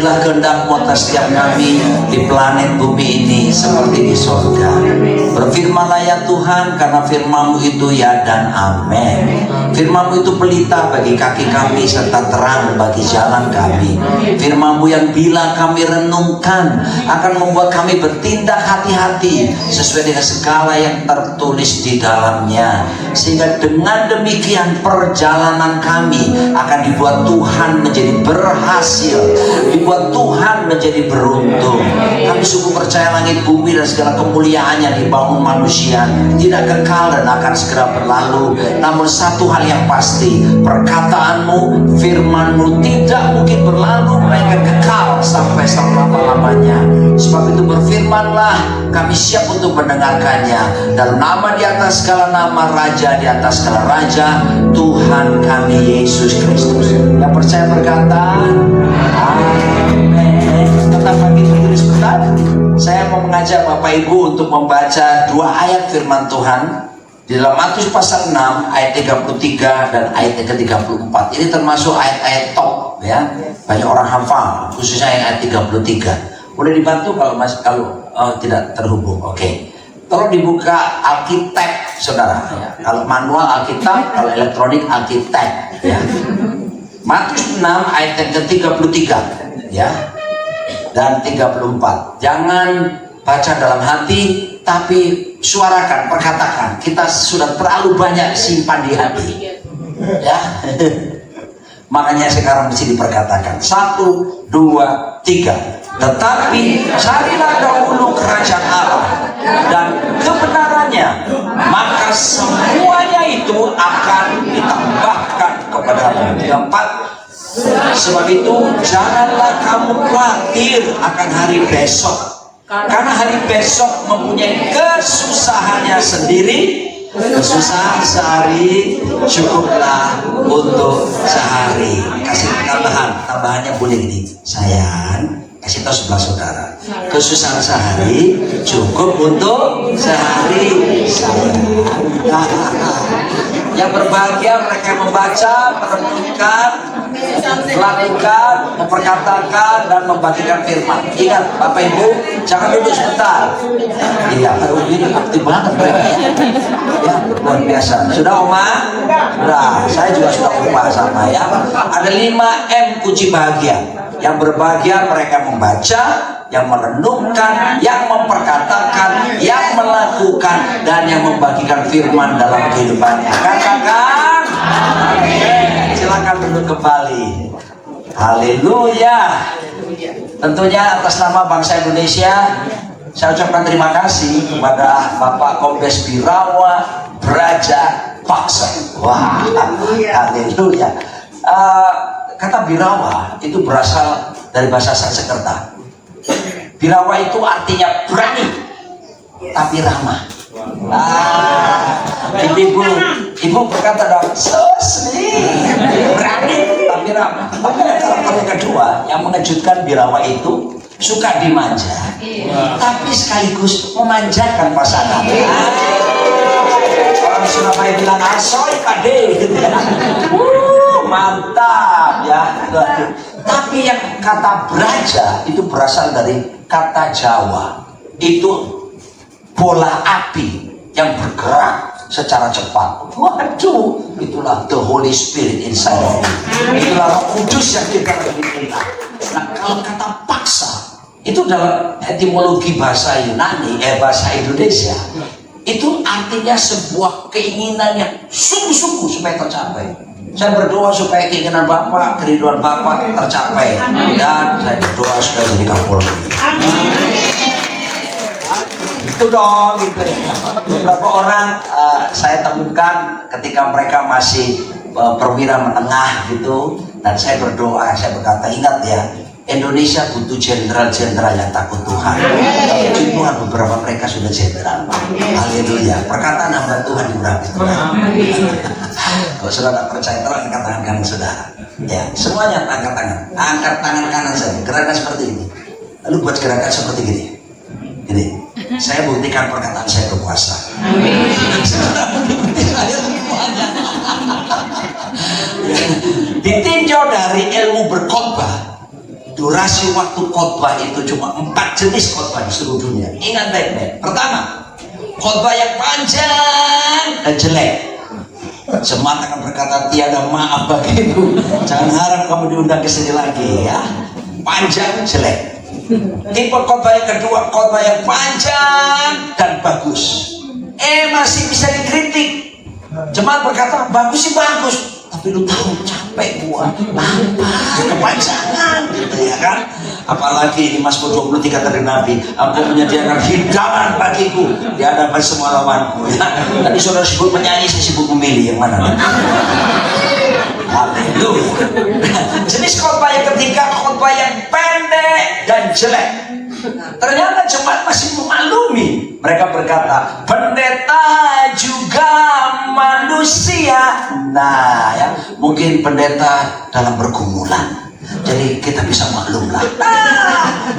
Jadilah kehendak-Mu atas setiap kami di planet bumi ini seperti di sorga. Berfirmanlah ya Tuhan, karena firman-Mu itu ya dan amin. Firman-Mu itu pelita bagi kaki kami serta terang bagi jalan kami. Firman-Mu yang bila kami renungkan akan membuat kami bertindak hati-hati sesuai dengan segala yang tertulis di dalamnya, sehingga dengan demikian perjalanan kami akan dibuat Tuhan menjadi berhasil, dibuat Tuhan menjadi beruntung. Kami sungguh percaya langit bumi dan segala kemuliaannya dibangun manusia tidak kekal dan akan segera berlalu. Namun satu hal yang pasti, perkataan-Mu, firman-Mu tidak mungkin berlalu, mereka kekal sampai selama-lamanya. Sebab itu berfirmanlah, kami siap untuk mendengarkannya. Dalam nama di atas segala nama, Raja di atas segala raja, Tuhan kami Yesus Kristus. Yang percaya berkata amin. Tetap bagi diri sebentar. Saya mau mengajak Bapak Ibu untuk membaca dua ayat firman Tuhan di dalam Matius pasal 6 ayat 33 dan ayat ke-34. Ini termasuk ayat-ayat top ya. Banyak orang hafal, khususnya yang ayat 33. Boleh dibantu kalau tidak terhubung. Oke. Tolong dibuka Alkitab Saudara ya. Kalau manual Alkitab, kalau elektronik Alkitab ya. Matius 6 ayat yang ke-33 ya. Dan 34. Jangan baca dalam hati, tapi suarakan, perkatakan. Kita sudah terlalu banyak simpan di hati ya. Makanya sekarang mesti diperkatakan. 1, 2, 3. Tetapi carilah dahulu kerajaan Allah dan kebenarannya, maka semuanya itu akan ditambahkan kepadamu. 4. Sebab itu janganlah kamu khawatir akan hari besok, karena hari besok mempunyai kesusahannya sendiri. Kesusahan sehari cukuplah untuk sehari. Kasih tambahannya boleh gini, sayang, kasih tahu sebelah saudara, kesusahan sehari cukup untuk sehari, sayang. Yang berbahagia mereka yang membaca, merenungkan, melakukan, memperkatakan, dan membagikan firman. Ingat Bapak Ibu, jangan duduk sebentar. Iya, ini aktif banget mereka ya, luar biasa. Sudah Oma? Sudah, saya juga sudah lupa sama ya. Ada 5M kunci bahagia. Yang berbahagia mereka membaca, yang merenungkan, yang memperkatakan, yang melakukan, dan yang membagikan firman dalam kehidupannya. Katakan amin. Silakan duduk kembali. Haleluya. Tentunya atas nama bangsa Indonesia, saya ucapkan terima kasih kepada Bapak Kombes Birawa Braja Paksa. Wah, haleluya. Kata Birawa itu berasal dari bahasa Sanskerta. Birawa itu artinya berani, tapi ramah. Ibu berkata dong, so sweet, berani tapi ramah. Tapi karakter yang kedua yang mengejutkan Birawa itu suka dimanja, tapi sekaligus memanjakan pasangan. Orang Surabaya bilang asoy pade gitu ya. Mantap ya. Tapi yang kata Braja itu berasal dari kata Jawa, itu bola api yang bergerak secara cepat. Waduh, itulah the Holy Spirit inside of you. Itulah Roh Kudus yang kita miliki. Nah, kalau kata paksa itu dalam etimologi bahasa Yunani, bahasa Indonesia, itu artinya sebuah keinginan yang sungguh-sungguh supaya tercapai. Saya berdoa supaya keinginan Bapak, kerinduan Bapak tercapai, dan saya berdoa supaya jadi Kapolri. Itu dong, gitu. Beberapa orang saya temukan ketika mereka masih perwira menengah gitu, dan saya berdoa, saya berkata, ingat ya, Indonesia butuh jenderal-jenderal yang takut Tuhan. Puji Tuhan, beberapa mereka sudah jenderal. Haleluya. Perkataan hamba Tuhan diurapi Tuhan. Kalau sudah tidak percaya, tolong angkat tangan kanan saudara. Ya, semuanya angkat tangan. Angkat tangan kanan saja. Gerakan seperti ini. Lalu buat gerakan seperti gini. Gini. Saya buktikan perkataan saya berkuasa. Ditinjau dari ilmu berkhotbah, durasi waktu khotbah itu cuma 4 jenis khotbah di seluruh dunia. Ingat baik-baik. Pertama, khotbah yang panjang dan jelek. Jemaat akan berkata, tiada maaf bagimu. Jangan harap kamu diundang ke sini lagi ya. Panjang, jelek. Tipe khotbah yang kedua, khotbah yang panjang dan bagus. Masih bisa dikritik. Jemaat berkata, bagus sih bagus, tapi lu tahu capek gua, kepanjangan gitu ya kan. Apalagi di Mazmur 23 dari Nabi, Engkau menyediakan hidangan bagiku di hadapan semua lawanku ya. Tadi saudara sibuk menyanyi, saya sibuk memilih yang mana. Haleluya. Jenis khotbah yang ketiga, khotbah yang pendek dan jelek. Ternyata jemaat masih memaklumi. Mereka berkata, pendeta juga manusia. Nah ya, mungkin pendeta dalam pergumulan, jadi kita bisa maklum lah.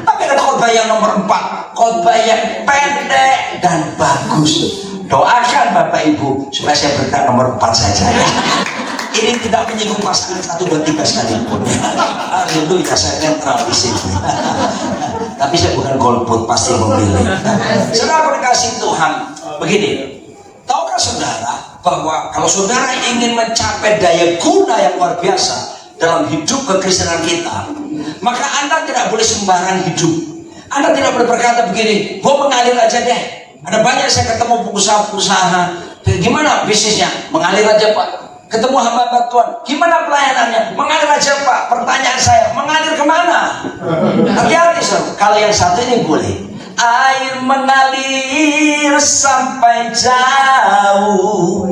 Tapi ada khotbah yang nomor 4, khotbah yang pendek dan bagus. Doakan Bapak Ibu supaya saya berkat nomor 4 saja ya. Ini tidak menyinggung pasangan 1, 2, 3 sekalipun. Haleluya, saya netral di sini. Tapi saya bukan golput, pasti memilih. Saudara dikasih Tuhan, begini. Tahukah saudara bahwa kalau saudara ingin mencapai daya guna yang luar biasa dalam hidup kekristenan kita, maka Anda tidak boleh sembarang hidup. Anda tidak boleh berkata begini, gua mengalir aja deh. Ada banyak saya ketemu pengusaha-pengusaha, gimana bisnisnya? Mengalir aja Pak. Ketemu hamba Tuhan, gimana pelayanannya? Mengalir aja Pak. Pertanyaan saya, mengalir kemana? Hati-hati saudara. Kalau yang satu ini boleh. Air mengalir sampai jauh,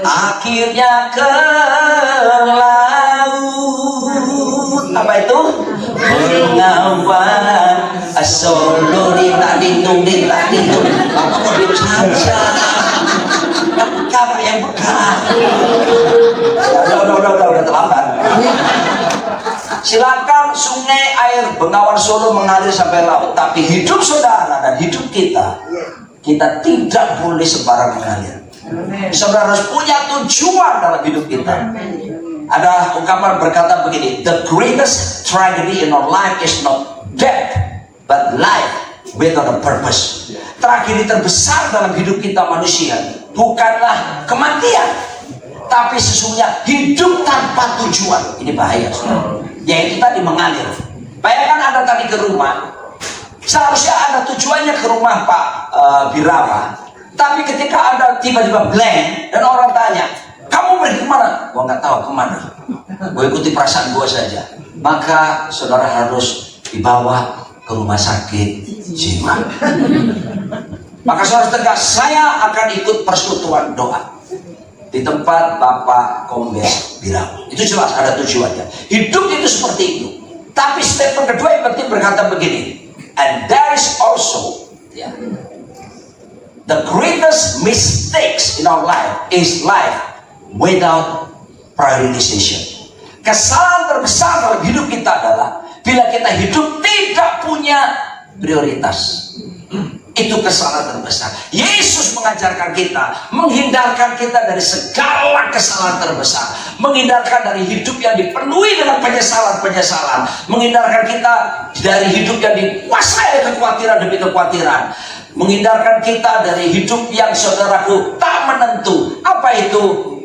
akhirnya ke laut. Apa itu? Bengawan Solo tak ditung. Apa kok diam saja? Kamu yang bekas. Udah terlambat. Silakan sungai air Bengawan Solo mengalir sampai laut, tapi hidup saudara dan hidup kita tidak boleh sembarang mengalir. Saudara harus punya tujuan dalam hidup kita. Ada ungkapan berkata begini, the greatest tragedy in our life is not death, but life without a purpose. Tragedi terbesar dalam hidup kita manusia bukanlah kematian, tapi sesungguhnya hidup tanpa tujuan. Ini bahaya, saudara. Yaitu tadi mengalir. Bayangkan Anda tadi ke rumah, seharusnya ada tujuannya ke rumah Pak Birawa, tapi ketika Anda tiba-tiba blank dan orang tanya, kamu pergi kemana? Gua nggak tahu kemana. Gue ikuti perasaan gue saja. Maka saudara harus dibawa ke rumah sakit jiwa. Maka saudara tegas, saya akan ikut persekutuan doa di tempat Bapak Kombes Birawa. Itu jelas ada tujuannya. Hidup itu seperti itu. Tapi statement kedua yang penting berkata begini, and there is also the greatest mistakes in our life is life without prioritization. Kesalahan terbesar dalam hidup kita adalah bila kita hidup tidak punya prioritas. Itu kesalahan terbesar. Yesus mengajarkan kita, menghindarkan kita dari segala kesalahan terbesar, menghindarkan dari hidup yang dipenuhi dengan penyesalan-penyesalan, menghindarkan kita dari hidup yang dikuasai kekhawatiran demi kekhawatiran, menghindarkan kita dari hidup yang saudaraku tak menentu. Apa itu?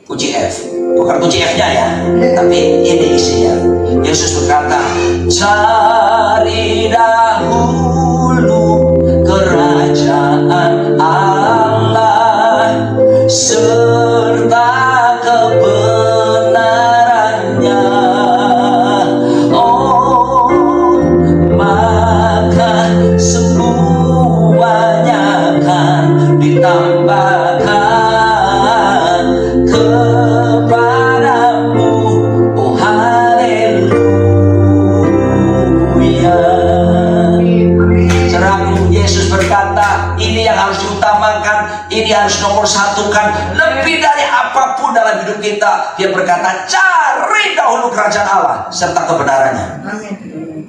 Kunci F, bukan kunci F-nya ya, tapi ini isinya. Yesus berkata, cari dahulu kerajaan Allah serta kebenarannya, oh maka semuanya akan ditambahkan kepadamu. Oh haleluya. Seraku Yesus berkata, ini yang harus diutamakan, ini harus nomor satukan lebih dari apapun dalam hidup kita. Dia berkata, cari dahulu kerajaan Allah serta kebenarannya.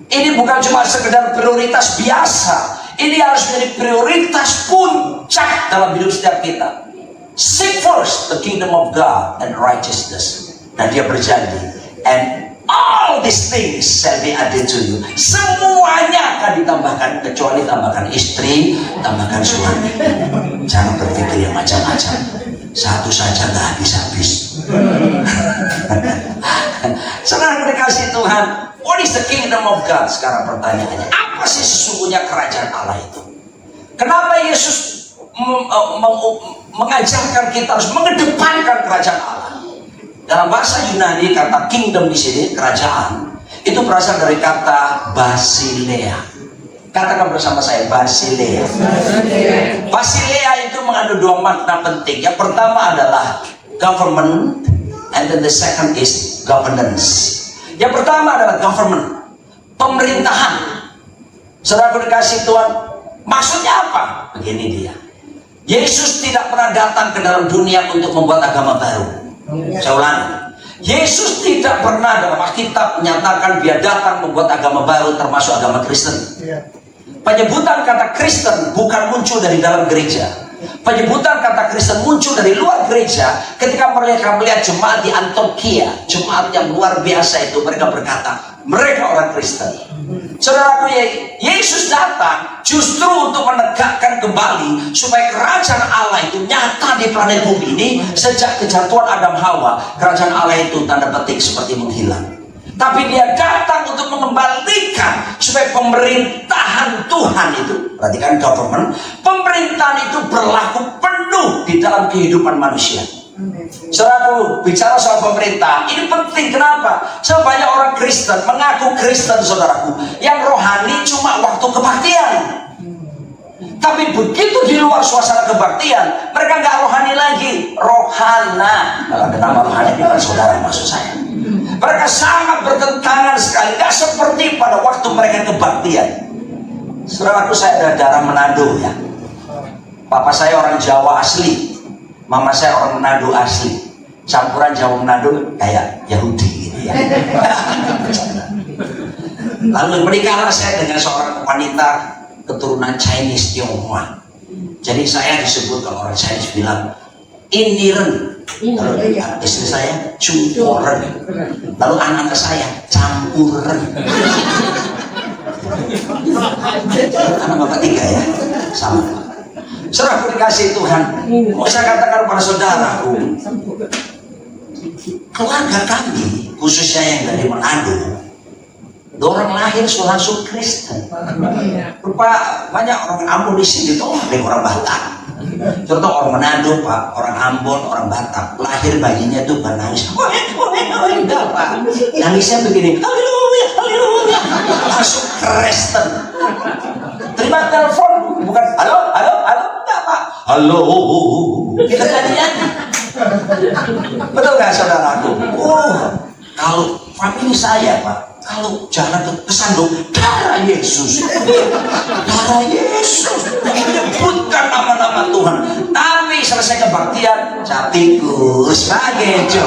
Ini bukan cuma sekedar prioritas biasa, ini harus menjadi prioritas puncak dalam hidup setiap kita. Seek first the kingdom of God and righteousness. Dan dia berjanji, and all these things shall be added to you. Semuanya akan ditambahkan, kecuali tambahkan istri, tambahkan suami. Jangan berpikir yang macam-macam. Satu saja nggak habis-habis. Saudara dikasih Tuhan, what is the kingdom of God? Sekarang pertanyaannya, apa sih sesungguhnya kerajaan Allah itu? Kenapa Yesus mengajarkan kita harus mengedepankan kerajaan Allah? Dalam bahasa Yunani kata kingdom di sini, kerajaan, itu berasal dari kata Basilea. Katakan bersama saya, Basilea. Basilea itu mengandung dua makna penting. Yang pertama adalah government, and then the second is governance. Yang pertama adalah government, pemerintahan. Saudara dikasih Tuhan, maksudnya apa? Begini dia. Yesus tidak pernah datang ke dalam dunia untuk membuat agama baru. Saya ulangi, Yesus tidak pernah dalam Alkitab menyatakan dia datang membuat agama baru, termasuk agama Kristen. Penyebutan kata Kristen bukan muncul dari dalam gereja. Penyebutan kata Kristen muncul dari luar gereja ketika mereka melihat jemaat di Antioquia, jemaat yang luar biasa itu. Mereka berkata, mereka orang Kristen. Saudaraku, Yesus datang justru untuk menegakkan kembali supaya kerajaan Allah itu nyata di planet bumi ini. Sejak kejatuhan Adam Hawa, kerajaan Allah itu tanda petik seperti menghilang. Tapi dia datang untuk mengembalikan supaya pemerintahan Tuhan itu, perhatikan government, pemerintahan itu berlaku penuh di dalam kehidupan manusia. Saudaraku, bicara soal pemerintah, ini penting. Kenapa? Sebab banyak orang Kristen mengaku Kristen, saudaraku, yang rohani cuma waktu kebaktian. Tapi begitu di luar suasana kebaktian, mereka nggak rohani lagi, rohana. Kalau ada nama rohani bukan saudara, maksud saya. Mereka sangat bertentangan sekali, nggak seperti pada waktu mereka kebaktian. Saudaraku, saya ada darah Manado ya. Papa saya orang Jawa asli, mama saya orang Manado asli. Campuran Jawa Manado kayak Yahudi gitu ya. Lalu menikahlah saya dengan seorang wanita keturunan Chinese Tionghoa. Jadi saya disebut, kalau orang Chinese bilang Indiren. Lalu istri saya Cumporen. Lalu anak saya Campuren. Anak bapak tiga ya, sama. Saudara dikasih Tuhan, mau saya katakan pada saudaraku, keluarga kami, khususnya yang dari Manado, orang lahir sudah langsung Kristen. Rupa banyak orang Ambon di sini tuh ada orang Batak. Contoh orang Manado, Pak, orang Ambon, orang Batak, lahir bayinya tuh nangis. Enggak, Pak. Nangisnya begini, haleluya, haleluya. Langsung Kristen. Terima telepon, bukan halo, halo, halo, enggak, Pak. Halo. Kita tanya. Betul nggak, saudaraku? Kalau famili saya, Pak, kalau jalan ke Sandung, darah Yesus, darah Yesus, menyebutkan nama-nama Tuhan. Tapi selesai kebaktian, cap tikus, bagejo.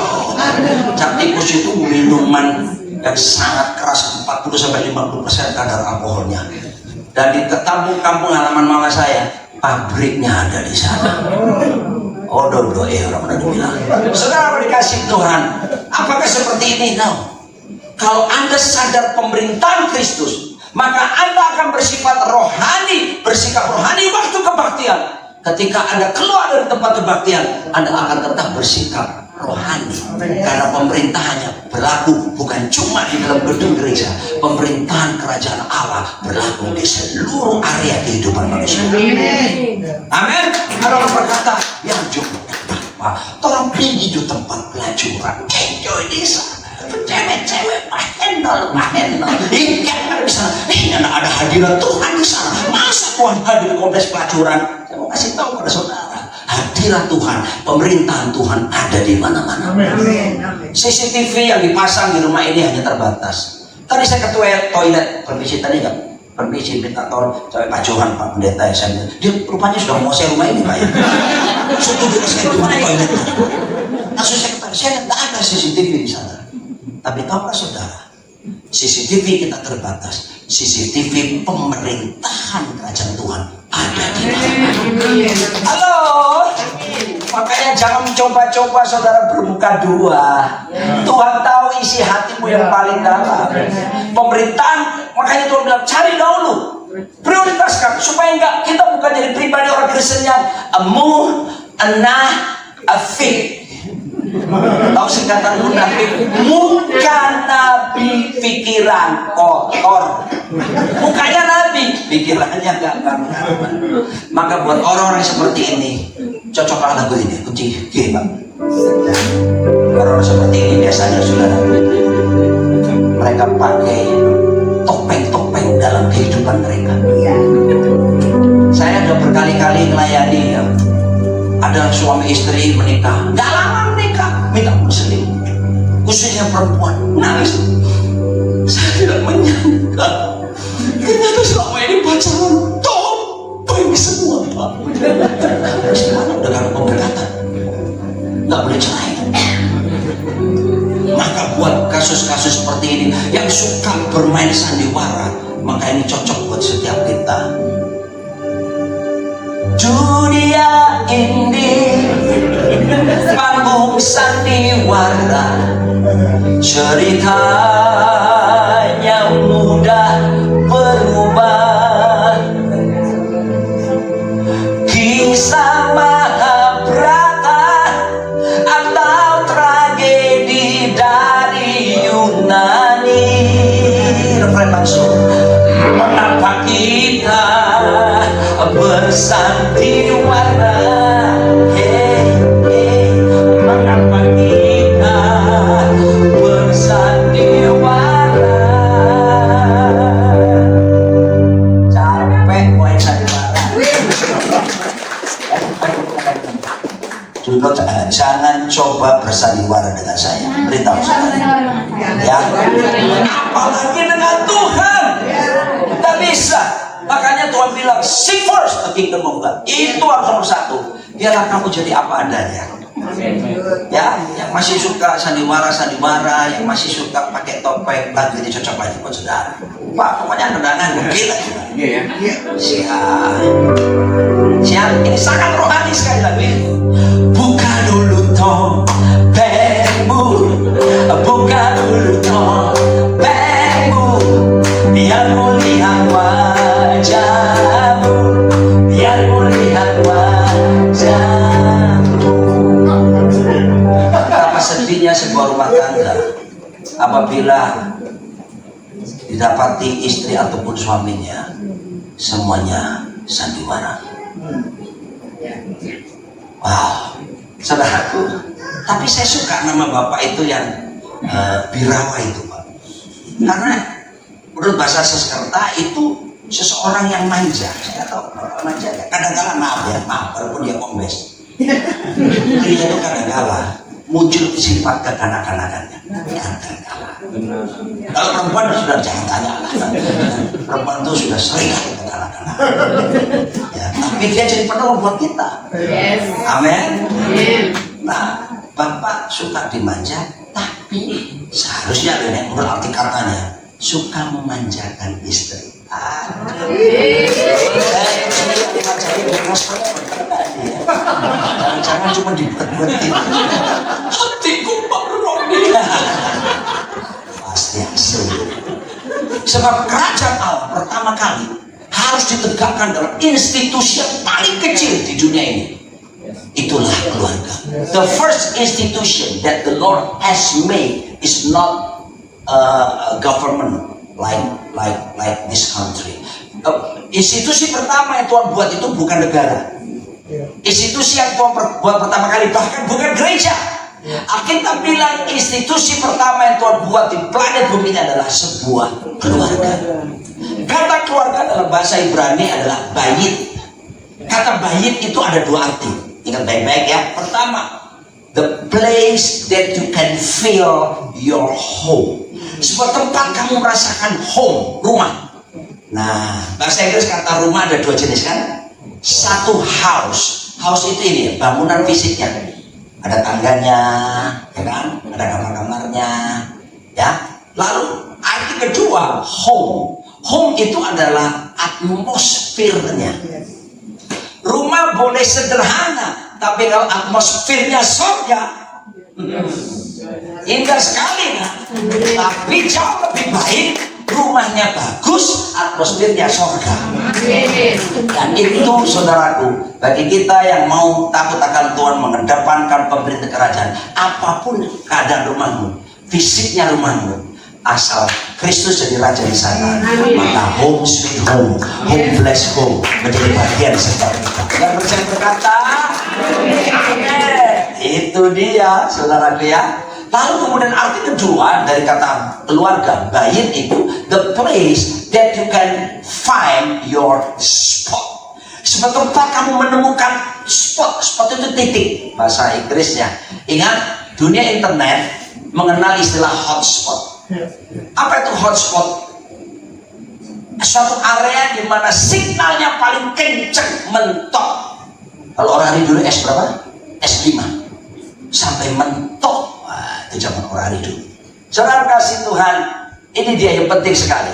Cap tikus itu minuman yang sangat keras, 40-50% kadar alkoholnya. Dan di kampung halaman mama saya, pabriknya ada di sana. Orang Manado bilang. Saudara dikasih Tuhan, apakah seperti ini? No. Kalau Anda sadar pemerintahan Kristus, maka Anda akan bersifat rohani, bersikap rohani waktu kebaktian. Ketika Anda keluar dari tempat kebaktian, Anda akan tetap bersikap rohani. Karena pemerintahannya berlaku bukan cuma di dalam gedung gereja. Pemerintahan kerajaan Allah berlaku di seluruh area kehidupan manusia. Amin. Ada orang berkata, yang cukup apa? Tolong pergi di tempat pelacuran. Enjoy di sana. Cewek-cewek pahendol. Iya, di sana. Ada hadirat Tuhan di sana. Masa Tuhan hadir kompleks pelacuran? Saya mau kasih tahu pada saudara, hadirat Tuhan, pemerintahan Tuhan ada di mana-mana. CCTV yang dipasang di rumah ini hanya terbatas. Tadi saya ke toilet, permisi tadi nggak? Permisi, minta tolong sampai Pak Johan, Pak Pendeta yang saya bilang, dia rupanya sudah mau saya rumah ini, Pak ya. Sudah juga saya di mana toilet? Langsung saya katakan, saya tidak ada CCTV di sana. Tapi tahukah saudara, CCTV kita terbatas, CCTV pemerintahan kerajaan Tuhan ada di mana? Halo, makanya jangan mencoba-coba saudara bukan 2. Tuhan tahu isi hatimu yang paling dalam. Pemberitaan, makanya Tuhan bilang cari dahulu, prioritaskan supaya kita bukan jadi pribadi orang Kristen yang move, fake. Tahu singkatan munafik? Bukan nabi, pikiran kotor. Mukanya nabi, pikirannya gak karuan. Maka buat orang-orang seperti ini, cocoklah lagu ini, kunci G, Bang. Orang-orang seperti ini biasanya sudah mereka pakai topeng-topeng dalam kehidupan mereka. Saya sudah berkali-kali melayani ya. Ada suami istri menikah, gak lama menikah, minta muslim, khususnya perempuan, nangis. Saya tidak menyangka, ternyata selama ini pacaran topeng semua, Pak. Sekarang udah gak ada pemberkatan, gak boleh cerai. Maka buat kasus-kasus seperti ini yang suka bermain sandiwara, maka ini cocok buat setiap kita. Dunia ini panggung sandiwara, ceritanya mudah berubah. Kisah Mahabharata atau tragedi dari Yunani. Referen langsung. Mengapa kita bersandiwara? Mengapa kita bersandiwara? Capek main sandiwara. Dulu jangan coba bersandiwara dengan saya. Beritahu saya. Ya. Apalagi dengan Tuhan. Tidak bisa. Makanya Tuhan bilang, seek first the kingdom of God. Itu harus nomor 1. Biarlah kamu jadi apa adanya. Ya, yang masih suka sandiwara, yang masih suka pakai topeng, lagu ini cocok lagi buat saudara. Pak, pokoknya undangan gila juga. Siap, ini sangat rohani sekali lagu ini. Buka dulu topengmu, buka dulu topengmu, biar melihat wajahmu, biar melihat wajahmu. Betapa sedihnya sebuah rumah tangga apabila didapati istri ataupun suaminya semuanya sandiwara. Wow, saudaraku, tapi saya suka nama bapak itu yang Birawa itu, Pak. Karena menurut bahasa Sanskerta itu seseorang yang manja. Saya tahu manja. Kadang-kala maaf, walaupun dia kombes. Dia itu kadang-kala muncul sifat kekanak-kanakannya. Kalau perempuan sudah jangan tanya lah. Perempuan itu sudah sering kekanak-kanakan. Ya, tapi dia jadi penolong buat kita. Amin. Nah, bapak suka dimanja, tapi seharusnya menurut arti katanya suka memanjakan istri. Jangan cuma dibuat-buatin. Hatiku Pak Roni. Pasti asli. Sebab kerajaan Allah pertama kali harus ditegakkan dalam institusi yang paling kecil di dunia ini. Itulah keluarga. The first institution that the Lord has made is not a government like this country. Institusi pertama yang Tuhan buat itu bukan negara. Institusi yang Tuhan buat pertama kali bahkan bukan gereja. Alkitab bilang institusi pertama yang Tuhan buat di planet bumi ini adalah sebuah keluarga. Kata keluarga dalam bahasa Ibrani adalah bayit. Kata bayit itu ada dua arti. Ingat baik-baik ya. Pertama, the place that you can feel your home. Sebuah tempat kamu merasakan home, rumah. Nah, bahasa Inggris kata rumah ada dua jenis kan? Satu house. House itu ini ya, bangunan fisiknya. Ada tangganya, ya kan? Ada kamar-kamarnya, ya. Lalu arti kedua, home. Home itu adalah atmosfernya. Rumah boleh sederhana, tapi kalau atmosfernya surga, Indah sekali kan? Tapi jauh lebih baik rumahnya bagus, atmosfernya surga. Dan itu saudaraku, bagi kita yang mau takut akan Tuhan, mengedepankan pemerintah kerajaan, apapun keadaan rumahmu, fisiknya rumahmu, asal Kristus jadi raja di sana, maka home sweet home, home blessed home menjadi bagian setiap kita. Yang percaya berkata, itu dia saudaraku ya. Lalu kemudian arti kedua dari kata keluarga, bait itu the place that you can find your spot. Sebuah tempat kamu menemukan spot. Spot itu titik bahasa Inggrisnya. Ingat, dunia internet mengenal istilah hotspot. Apa itu hotspot? Suatu area di mana signalnya paling kenceng, mentok. Kalau orang hari dulu S berapa? S5 sampai mentok. Itu zaman orang hari dulu. Saudara kasih Tuhan, ini dia yang penting sekali.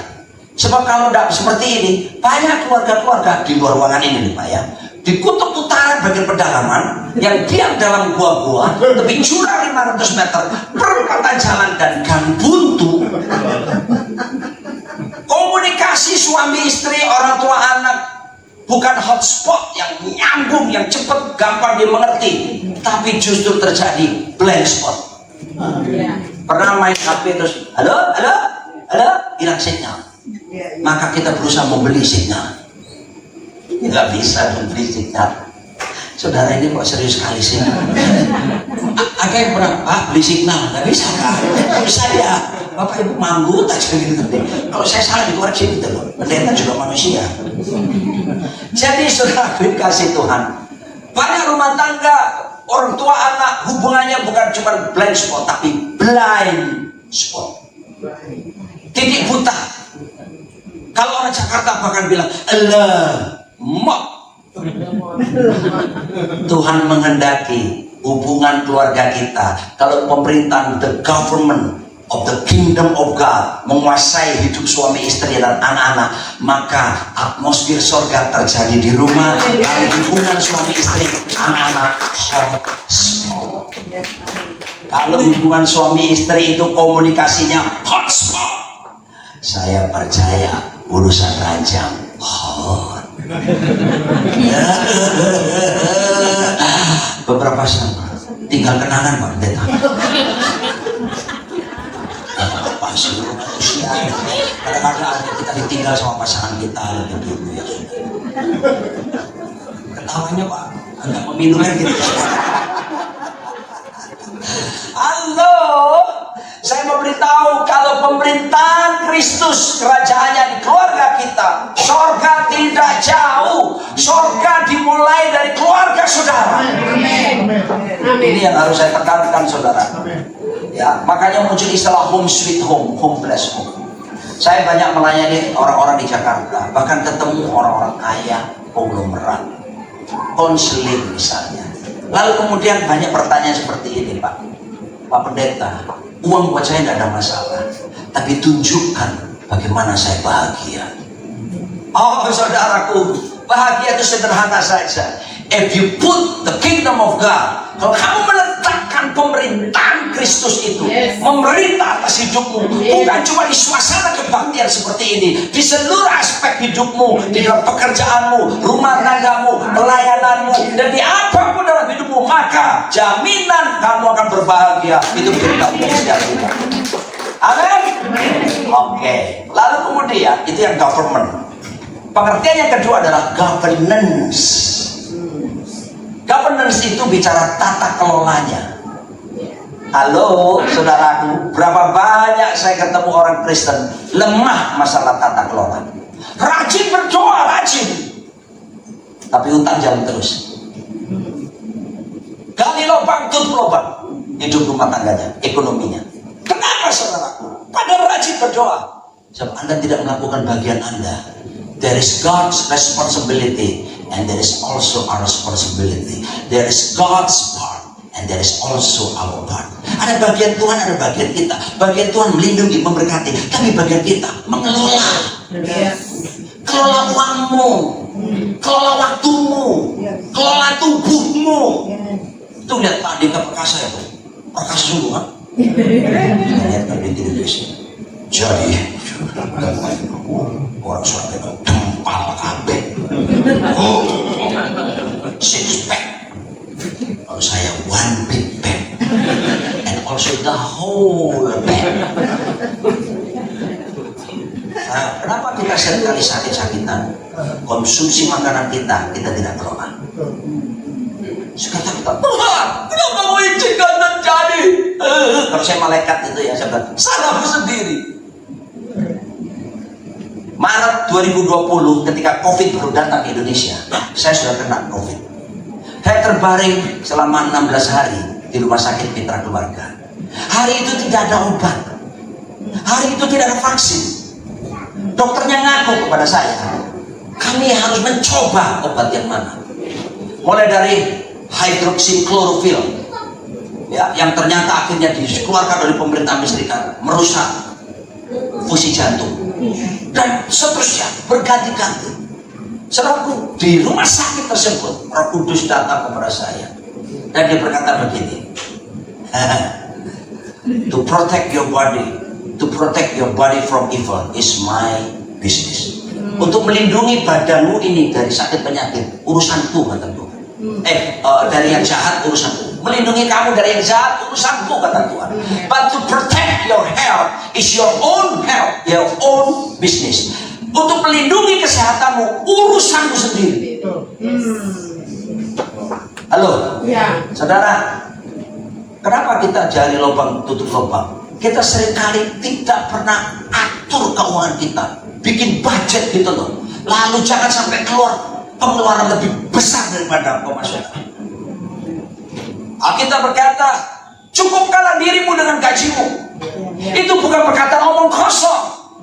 Sebab kalau tidak seperti ini, banyak keluarga-keluarga di luar ruangan ini nih Pak ya, di kutub utara bagian pedalaman yang diam dalam gua-gua, tepi jurang 500 meter, perempatan jalan dan gang buntu. Komunikasi suami istri, orang tua anak bukan hotspot yang nyambung, yang cepat, gampang dimengerti, tapi justru terjadi blank spot. Pernah main HP terus halo hilang sinyal, maka kita berusaha membeli sinyal, nggak bisa membeli sinyal. Saudara ini kok serius sekali sih? Agak yang pernah Pak beli signal, nggak bisa kan? Bisa ya, Bapak Ibu manggut aja gitu. Kalau saya salah dikoreksi gitu loh. Pendeta juga manusia. Jadi saudara kasih Tuhan, banyak rumah tangga, orang tua anak hubungannya bukan cuma blind spot, tapi blind spot. Titik buta. Kalau orang Jakarta bahkan bilang, Allah, mak. Tuhan menghendaki hubungan keluarga kita, kalau pemerintahan, the government of the kingdom of God menguasai hidup suami istri dan anak-anak, maka atmosfer surga terjadi di rumah. Lalu hubungan suami istri, anak-anak hotspot. Kalau hubungan suami istri itu komunikasinya hotspot, saya percaya urusan ranjang hot. Beberapa sama tinggal kenangan Pak Pendeta. Pasti manusia. Kadang-kadang kita ditinggal sama pasangan kita dulu ya sudah. Ketawanya Pak agak memilukan gitu. Halo, saya memberitahu kalau pemerintahan Kristus, kerajaannya di keluarga kita, surga tidak jauh. Surga dimulai dari keluarga saudara. Ini yang harus saya tekankan saudara. Ya, makanya muncul istilah home sweet home, home blessed home. Saya banyak melayani orang-orang di Jakarta, bahkan ketemu orang-orang kaya, konglomerat, konseling misalnya. Lalu kemudian banyak pertanyaan seperti ini Pak Pendeta, uang buat saya tidak ada masalah, tapi tunjukkan bagaimana saya bahagia. Oh saudaraku, bahagia itu sederhana saja. If you put the kingdom of God, kalau kamu meletakkan pemerintahan Kristus itu, memerintah atas hidupmu, bukan cuma di suasana kebaktian seperti ini, di seluruh aspek hidupmu, di dalam pekerjaanmu, rumah tanggamu, pelayananmu, dan di apapun dalam hidupmu, maka jaminan kamu akan berbahagia. Itu berkat dari setiap kita. Amin. Oke. Lalu kemudian itu yang government. Pengertian yang kedua adalah governance. Governance itu bicara tata kelolanya. Halo saudaraku, berapa banyak saya ketemu orang Kristen lemah masalah tata kelola. Rajin berdoa, rajin, tapi utang jalan terus. Gali lubang, tutup lubang. Hidup rumah tangganya, ekonominya. Kenapa saudaraku? Padahal rajin berdoa. Sebab Anda tidak melakukan bagian Anda. There is God's responsibility and there is also our responsibility. There is God's part and there is also our part. Ada bagian Tuhan, ada bagian kita. Bagian Tuhan melindungi, memberkati, tapi bagian kita mengelola. Kelola uangmu, kelola waktumu, kelola tubuhmu. Tuh lihat Pak Dika Perkasa itu, Apakah sesungguhnya? Lihat tapi di Indonesia. Jadi orang surga itu tempal kabeh. Six pack. Kalau saya one big pack. And also the whole pack. Nah, kenapa kita seringkali sakit-sakitan? Konsumsi makanan kita tidak kelola. Suka takut, kenapa mau izinkan terjadi? Kalau saya malaikat itu ya, saya bilang, salahku sendiri. Maret 2020 ketika COVID baru datang ke Indonesia, saya sudah kena COVID. Saya terbaring selama 16 hari di rumah sakit Mitra Keluarga. Hari itu tidak ada obat. Hari itu tidak ada vaksin. Dokternya ngaku kepada saya, kami harus mencoba obat yang mana. Mulai dari hydroxychloroquine, ya, yang ternyata akhirnya dikeluarkan dari pemerintah Amerika Serikat, merusak fungsi jantung, dan seterusnya berganti-ganti. Saudaraku, di rumah sakit tersebut Roh Kudus datang kepada saya dan dia berkata begini, to protect your body from evil is my business. Untuk melindungi badanmu ini dari sakit penyakit, urusanku, kata Tuhan. Dari yang jahat, urusanku. Melindungi kamu dari yang jahat, urusanku, kata Tuhan. But to protect your health is your own health, your own business. Untuk melindungi kesehatanmu, urusanku sendiri. Halo, ya. Saudara, kenapa kita jari lubang tutup lubang? Kita seringkali tidak pernah atur keuangan kita, bikin budget gitu loh. Lalu jangan sampai keluar pengeluaran lebih besar daripada pemasukan. Alkitab berkata, cukupkanlah dirimu dengan gajimu. Itu bukan perkataan omong kosong.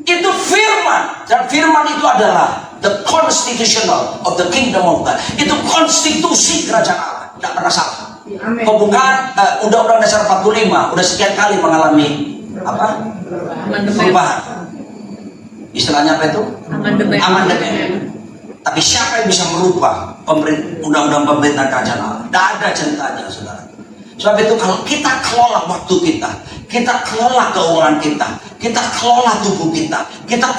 Itu firman, dan firman itu adalah the constitutional of the kingdom of God. Itu konstitusi kerajaan Allah, tidak pernah salah. Pembukaan Undang-Undang Dasar 45 udah sekian kali mengalami apa? Perubahan. Istilahnya apa itu? Amandemen. Tapi siapa yang bisa merubah undang-undang pemerintahan kerajaan Allah? Tidak ada ceritanya, saudara. Sebab itu kalau kita kelola waktu kita kelola keuangan kita kelola tubuh kita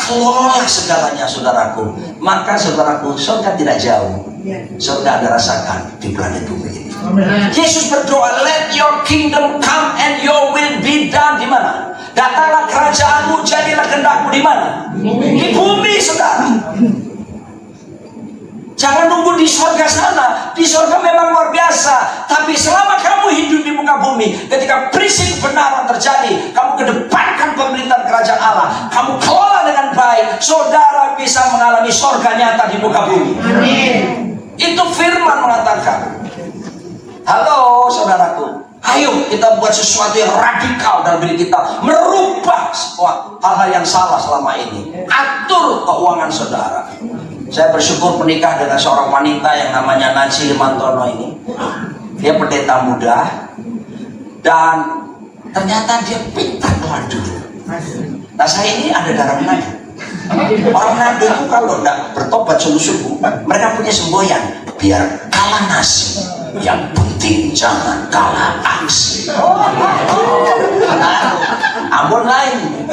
kelola segalanya, saudaraku, maka saudaraku, surga tidak jauh. Surga Anda rasakan di planet bumi ini. Yesus berdoa, let your kingdom come and your will be done. Di mana? Datanglah kerajaanmu, jadilah kehendakmu di mana? Di bumi, saudara. Jangan nunggu di surga sana. Di surga memang luar biasa. Tapi selama kamu hidup di muka bumi, ketika prinsip kebenaran terjadi, kamu kedepankan pemerintahan kerajaan Allah, kamu kelola dengan baik, saudara bisa mengalami surga nyata di muka bumi. Amin. Itu firman mengatakan. Halo saudaraku, ayo kita buat sesuatu yang radikal dalam diri kita, merubah semua hal-hal yang salah selama ini. Atur keuangan saudara. Saya bersyukur menikah dengan seorang wanita yang namanya Nancy Limantono ini. Dia pendeta muda dan ternyata dia pintar doa dulu. Nah, saya ini ada darah Manado. Orang Manado itu kalau tidak bertobat sungguh-sungguh, mereka punya semboyan, biar kalah nasi, yang penting jangan kalah aksi. Ambon lain,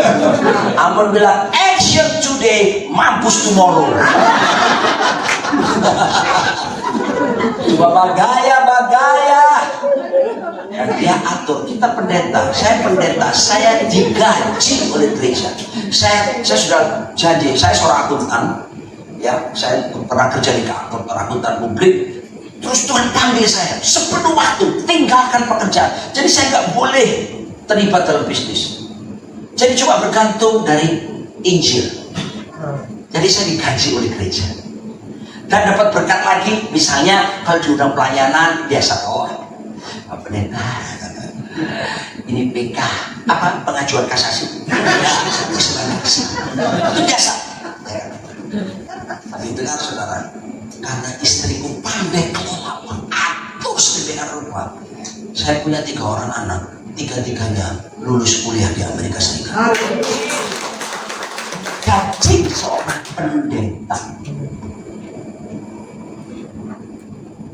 Ambon bilang action today, mampus tomorrow. Coba bagaya. Dan dia atur. Kita pendeta, saya digaji oleh gereja. Saya sudah janji, saya seorang akuntan, ya, saya pernah kerja di kantor akuntan publik. Terus Tuhan panggil saya sepenuh waktu, tinggalkan pekerjaan. Jadi saya nggak boleh terlibat dalam bisnis. Jadi cuma bergantung dari Injil. Jadi saya digaji oleh gereja. Dan dapat berkat lagi, misalnya kalau diundang pelayanan biasa, Pak Pendeta, ini PK, apa pengajuan kasasi, itu biasa. Tapi dengar saudara, karena istriku pandai kelola uang, atur sedemikian rupa. Saya punya 3 orang anak, 3-tiganya lulus kuliah di Amerika Serikat. Gaji seorang pendeta.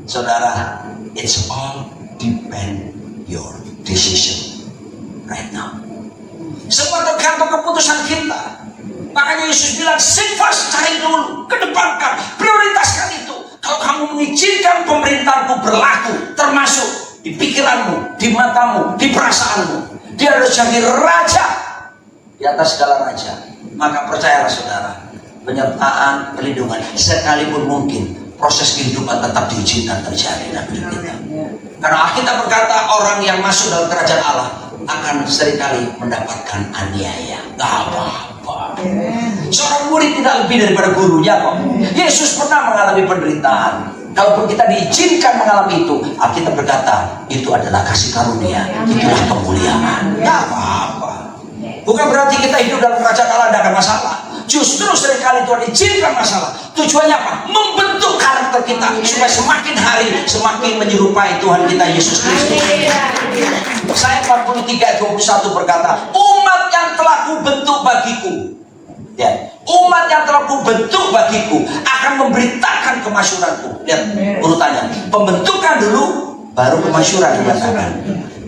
Saudara, it's all depend your decision right now. Semua tergantung keputusan kita. Makanya Yesus bilang, seek first, cari dulu, kedepankan, prioritaskan itu. Kalau kamu mengizinkan pemerintahanku berlaku, termasuk di pikiranmu, di matamu, di perasaanmu, dia harus jadi raja di atas segala raja. Maka percayalah saudara, penyertaan, perlindungan, sekalipun mungkin proses kehidupan tetap diizinkan terjadi dalam hidup kita. Karena Alkitab berkata, orang yang masuk dalam kerajaan Allah akan seringkali mendapatkan aniaya. Gak apa-apa. Seorang murid tidak lebih daripada gurunya kok. Yesus pernah mengalami penderitaan. Kalaupun kita diizinkan mengalami itu, Alkitab berkata, itu adalah kasih karunia, itulah kemuliaan. Gak apa-apa. Bukan berarti kita hidup dalam kerajaan Allah tidak ada masalah. Justru seringkali Tuhan izinkan masalah. Tujuannya apa? Membentuk karakter kita supaya semakin hari semakin menyerupai Tuhan kita Yesus Kristus. Saya 43:21 berkata, umat yang telah kubentuk bagiku, ya, umat yang telah kubentuk bagiku akan memberitakan kemasyhuranku. Lihat urutannya, pembentukan dulu, baru kemasyhuran dikatakan.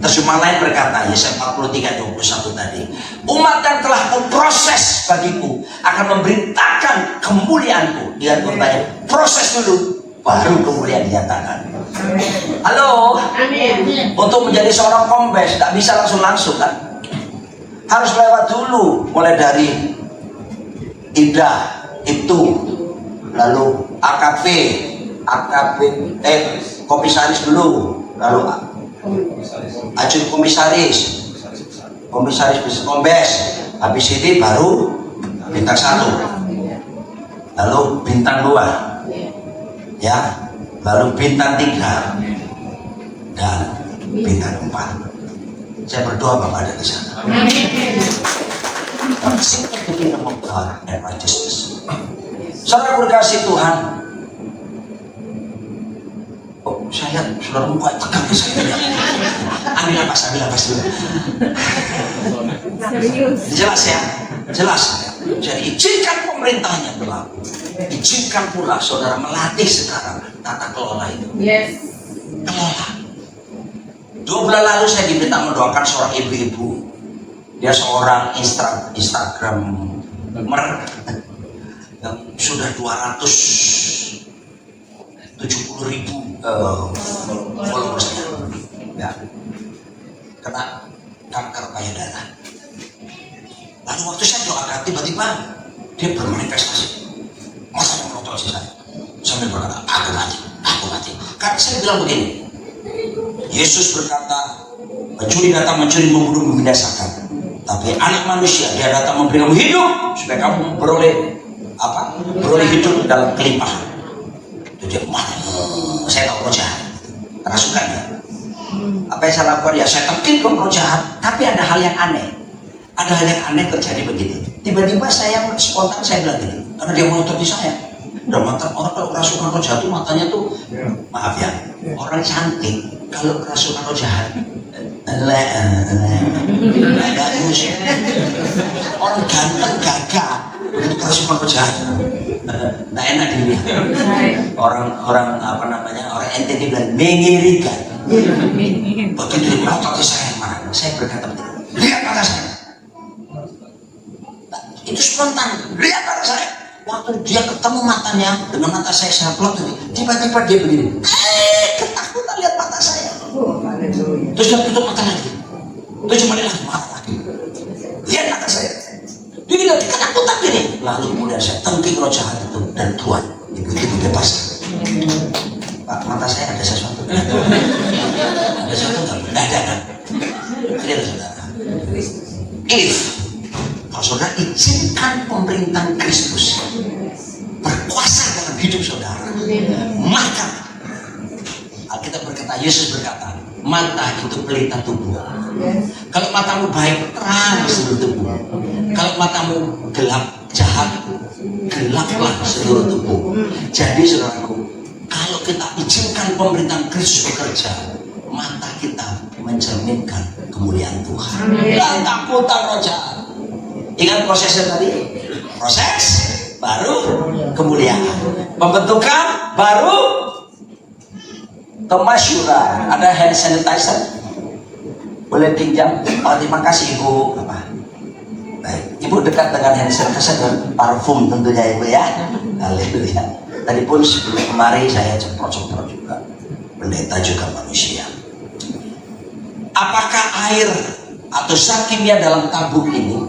Terjemahan lain berkata, Yesaya 43:21 tadi, umat yang telah kuproses bagiku akan memberitakan kemuliaanku. Lihat bertanya, proses dulu, baru kemuliaan dinyatakan. Halo. Amin. Untuk menjadi seorang kombes tidak bisa langsung kan, harus lewat dulu, mulai dari IDA itu, lalu AKP, komisaris dulu, lalu ajun komisaris bisa kombes, habis ini baru bintang 1, lalu bintang 2, ya, lalu bintang 3 dan bintang 4. Saya berdoa Bapak ada di sana. Seek the kingdom of God and righteousness. Saudara berkasih Tuhan. Oh, saya lihat saudara muka tegang saya. Ambil nafas dulu. Jelas ya, jelas. Jadi izinkan pemerintahnya berlaku. Izinkan pula saudara melatih sekarang tata kelola itu. Yes. Kelola. 2 bulan lalu saya diminta mendoakan seorang ibu-ibu. Dia seorang Instagramer yang sudah 270.000 followersnya, ya, kena kanker payudara. Lalu waktu saya doakan, tiba-tiba dia bermanifestasi, masa yang menolong saya sambil berkata, aku mati. Karena saya bilang begini, Yesus berkata, pencuri datang mencuri, membunuh, membinasakan. Tapi anak manusia dia datang memberi kamu hidup supaya kamu beroleh apa? Beroleh hidup dalam kelimpahan. Itu dia, saya tahu roh jahat, kerasukan ya. Apa yang saya lakukan ya, saya tepkin roh jahat. Tapi ada hal yang aneh. Ada hal yang aneh terjadi begini. Tiba-tiba saya spontan saya bilang gini, karena dia menutupi saya. Udah mata orang kalau kerasukan roh jahat tuh matanya tuh, maaf ya, orang cantik. Kalau kerasukan roh jahat, orang ganteng gagah, itu kerasukan roh jahat, nggak enak dilihat. Orang apa namanya, orang NTT bilang mengerikan. Begitu dia melotot saya marah, saya berkata begini, lihat mata saya. Itu spontan, lihat mata saya. Waktu dia ketemu matanya dengan mata saya plot ini, tiba-tiba dia begini, ketakutan lihat mata saya. Terus dia tutup mata lagi, terus cuma lihat mata lagi, lihat mata saya. Dia tidak ketakutan gini. Lalu kemudian saya tengking roh jahat itu dan Tuhan ibu-ibu bebas. Pak, mata saya ada sesuatu. Ada sesuatu nggak? Nggak ada kan? Lihat saudara. Kalau saudara izinkan pemerintahan Kristus berkuasa dalam hidup saudara, maka Alkitab berkata, Yesus berkata, mata itu pelita tubuh. Kalau matamu baik, terang seluruh tubuh. Kalau matamu gelap, jahat, gelaplah seluruh tubuh. Jadi saudaraku, kalau kita izinkan pemerintahan Kristus bekerja, mata kita mencerminkan kemuliaan Tuhan. Dan takutan roh jahat. Ingat prosesnya tadi? Proses baru kemuliaan, pembentukan baru kemasyhuran. Ada hand sanitizer, Boleh pinjam? Oh, terima kasih Ibu. Apa? Baik, Ibu dekat dengan hand sanitizer, parfum tentunya Ibu ya. Haleluya. Tadi pun sebelum kemari saya semprot-semprot juga. Pendeta juga manusia. Apakah air atau zat kimia dalam tabung ini,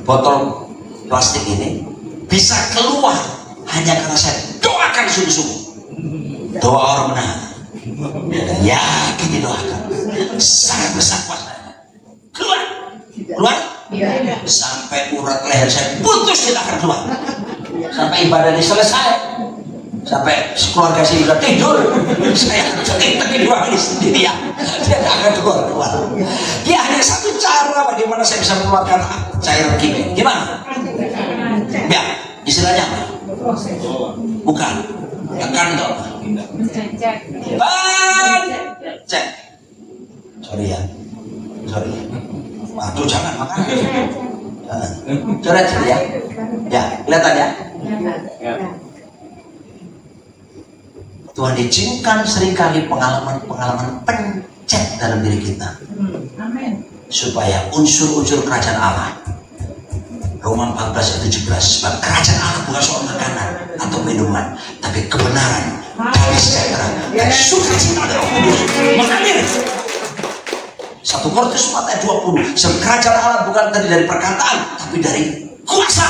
botol plastik ini, bisa keluar hanya karena saya doakan sungguh-sungguh? Doa orang menang. Dan yakin didoakan. Sangat besar kuasanya. Keluar. Keluar. Sampai urat leher saya putus tidak akan keluar. Sampai ibadah ini selesai. Sampai keluarga saya juga tidur. Saya tidur ini sendirian. Dia tidak akan keluar. Dia hanya satu cara bagaimana saya bisa mengeluarkan cairan kimia. Gimana? Ya, istilahnya apa? Bukan. Tekan dong. Cek. Sorry ya. Waduh, jangan makan. Jangan. Coret ya. Ya, kelihatan ya. Tuhan izinkan seringkali pengalaman pencet dalam diri kita. Amin. Supaya unsur-unsur kerajaan Allah. Roma 14 ayat 17. Sebab kerajaan Allah bukan soal makanan atau minuman, tapi kebenaran, damai sejahtera, dan sukacita dari Roh Kudus mengalir. 1 Korintus 4 ayat 20. Sebab kerajaan Allah bukan tadi dari perkataan, tapi dari kuasa.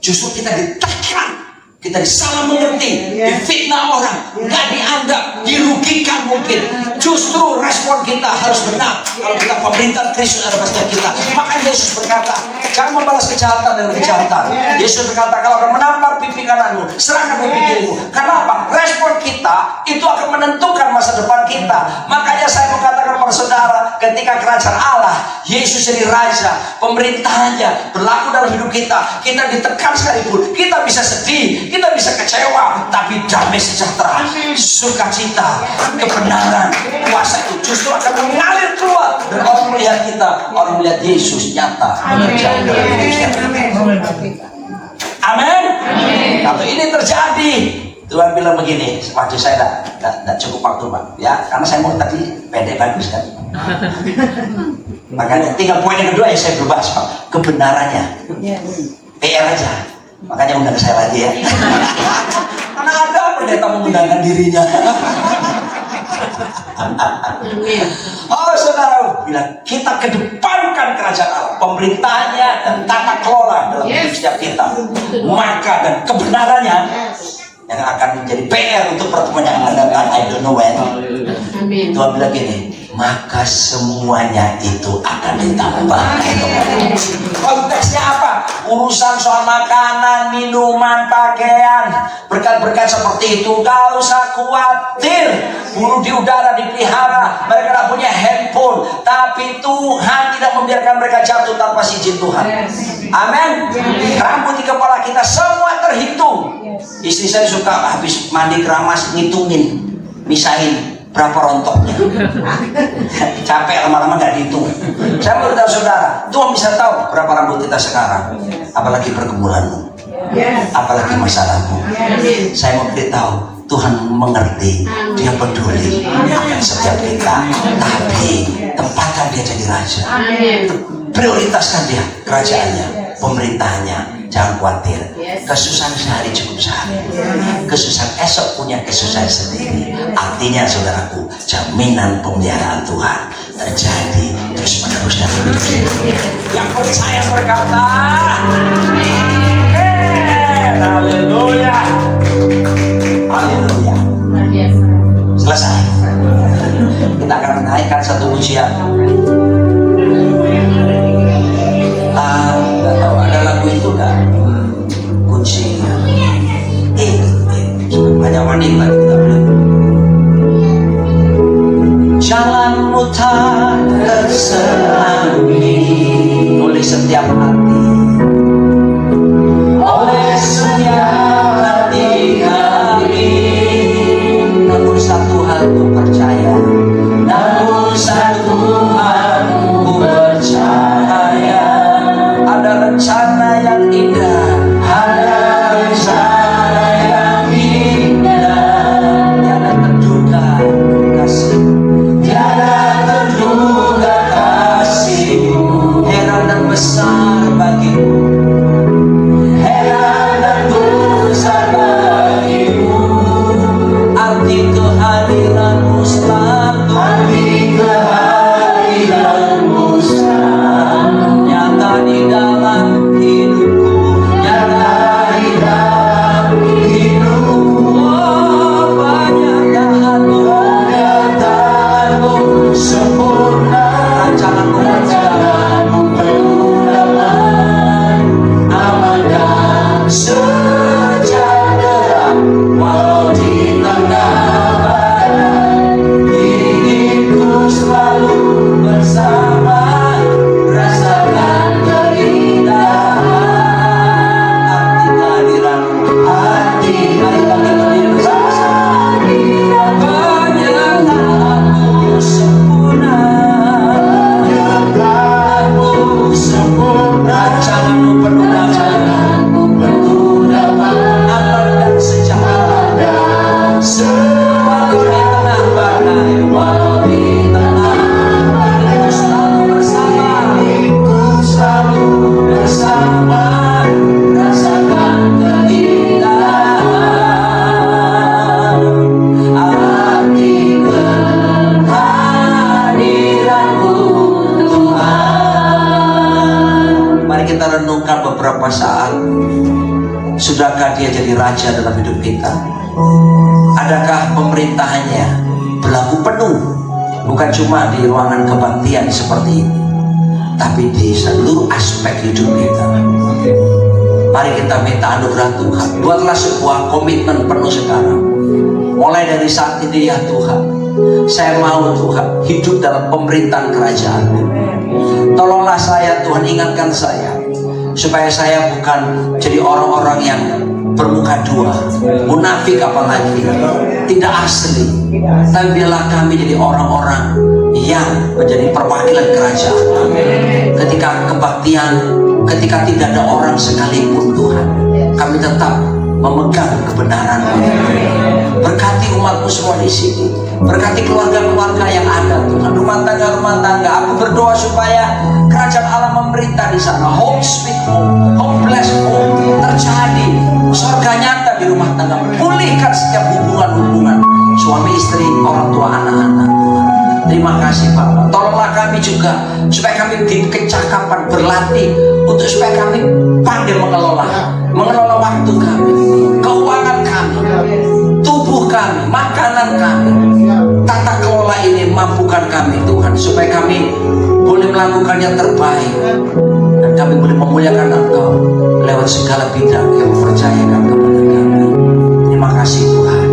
Justru kita ditekan, kita disalah mengerti, difitnah orang, nggak dianggap, dirugikan mungkin. Justru respon kita harus benar. Kalau kita pemerintahan Kristus ada pada kita. Maka Yesus berkata, jangan membalas kejahatan dengan kejahatan. Yesus berkata, kalau akan menampar pipi kananmu, serahkan pipi kirimu. Kenapa? Respon kita itu akan menentukan masa depan kita. Makanya saya mengatakan kepada saudara, ketika kerajaan Allah, Yesus jadi raja, pemerintahannya berlaku dalam hidup kita. Kita ditekan sekalipun, kita bisa sedih, kita bisa kecewa, tapi damai sejahtera, sukacita, kebenaran, kuasa itu justru akan mengalir keluar, dan orang melihat kita, orang melihat Yesus nyata bekerja dalam hidup kita. Amin. Kalau ini terjadi, Tuhan bilang begini. Waduh, saya tidak cukup waktu Pak, ya, karena saya mau tadi pendek bagus kan. Makanya tinggal poin yang kedua yang saya belum bahas Pak, kebenarannya. PR aja. Makanya undang saya lagi ya. Karena ada pendeta mengundangkan dirinya. Oh saudara, bilang kita kedepankan kerajaan Allah, pemerintahannya dan tata kelola dalam hidup setiap kita. Maka dan kebenarannya yang akan menjadi PR untuk pertemuan yang akan datang. I don't know when. Tuhan bilang gini, maka semuanya itu akan ditambah. Konteksnya apa? Urusan soal makanan, minuman, pakaian, berkat-berkat seperti itu gak usah khawatir. Burung di udara dipelihara, mereka tidak punya handphone, tapi Tuhan tidak membiarkan mereka jatuh tanpa izin Tuhan. Amin. Rambut di kepala kita semua terhitung. Istri saya suka habis mandi keramas ngitungin, misahin berapa rontoknya. Capek lama-lama gak dihitung. Saya mau beritahu saudara, Tuhan bisa tahu berapa rambut kita sekarang. Apalagi pergumulanmu, apalagi masalahmu. Saya mau beritahu, Tuhan mengerti, Dia peduli akan setiap kita. Tapi tempatkan Dia jadi raja. Prioritaskan Dia kerajaannya, pemerintahannya. Jangan khawatir. Kesusahan sehari cukup sehari. Kesusahan esok punya kesusahan sendiri. Artinya saudaraku, jaminan pemeliharaan Tuhan terjadi terus menerus dalam hidup kita. Yang percaya berkata, haleluya, haleluya. Selesai. Kita akan menaikkan satu pujian. Nggak tahu ada lagu itu nggak? Kunci. Banyak wanita kita bilang. Jalanmu tak terselangi oleh setiap hati, oleh setiap hati kami. Namun satu hal ku percaya, namun satu hal ku percaya, ada rencana yang indah, ada rencana yang indah, tiada terduga kasih, tiada terduga Dia jadi raja dalam hidup kita? Adakah pemerintahannya berlaku penuh, bukan cuma di ruangan kebaktian seperti ini, tapi di seluruh aspek hidup kita? Mari kita minta anugerah Tuhan. Buatlah sebuah komitmen penuh sekarang. Mulai dari saat ini, ya Tuhan, saya mau Tuhan hidup dalam pemerintahan kerajaan-Mu. Tolonglah saya Tuhan, ingatkan saya supaya saya bukan jadi orang-orang yang bermuka dua, munafik apalagi, tidak asli. Tapi biarlah kami jadi orang-orang yang menjadi perwakilan kerajaan. Ketika kebaktian, ketika tidak ada orang sekalipun Tuhan, kami tetap memegang kebenaran. Berkati umat-Mu semua di sini. Berkati keluarga-keluarga yang ada Tuhan, rumah tangga. Aku berdoa supaya kerajaan Allah memerintah di sana. Home sweet home, home blessed home terjadi. Surga nyata di rumah tangga. Pulihkan setiap hubungan-hubungan suami istri, orang tua, anak-anak Tuhan. Terima kasih Bapak. Tolonglah kami juga supaya kami diberi kecakapan, berlatih untuk supaya kami pandai mengelola waktu kami, keuangan kami, tubuh kami, makanan kami. Tata kelola ini mampukan kami Tuhan, supaya kami boleh melakukan yang terbaik dan kami boleh memuliakan Engkau lewat segala bidang yang mempercayakan kepada kami. Terima kasih Tuhan.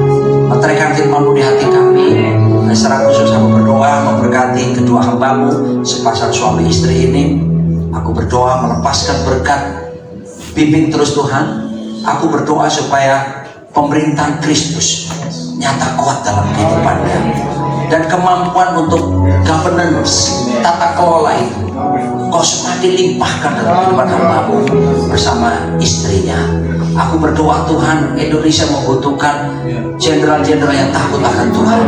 Meteraikan firman-Mu di hati kami. Dan secara khusus aku berdoa memberkati kedua hamba-Mu, sepasang suami istri ini. Aku berdoa melepaskan berkat, bimbing terus Tuhan. Aku berdoa supaya pemerintahan Kristus nyata kuat dalam kehidupannya, dan kemampuan untuk governance, tata kelola itu Kau semakin limpahkan dalam kehidupan hamba-Mu bersama istrinya. Aku berdoa Tuhan, Indonesia membutuhkan jenderal-jenderal yang takut akan Tuhan.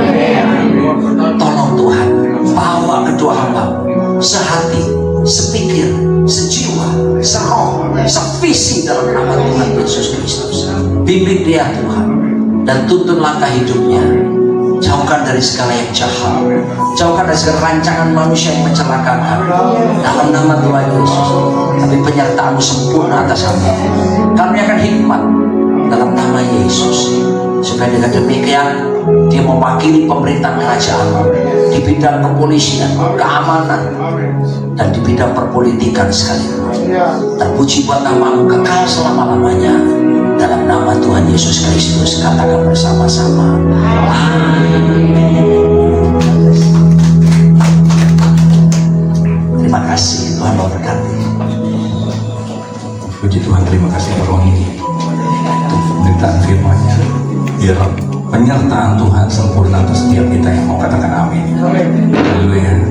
Tolong Tuhan, bawa kedua hamba-Mu sehati, sepikir, sejiwa, seroh, sevisi dalam nama Tuhan Yesus Kristus. Bimbing dia Tuhan, dan tuntun langkah hidupnya. Jauhkan dari segala yang jahat, jauhkan dari segala rancangan manusia yang mencelakakan dalam nama Tuhan Yesus. Tapi penyertaan-Mu sempurna atas hamba, kami akan hikmat dalam nama Yesus, supaya dengan demikian dia mewakili pemerintahan kerajaan di bidang kepolisian, keamanan, dan di bidang perpolitikan sekaligus. Terpuji buat nama-Mu kekal selama-lamanya. Dalam nama Tuhan Yesus Kristus, katakan bersama-sama. Terima kasih, Tuhan memberkati. Puji Tuhan, terima kasih untuk ini, untuk pemberitaan firman-Nya. Biar penyertaan Tuhan sempurna untuk setiap kita yang mau katakan amin. Haleluya.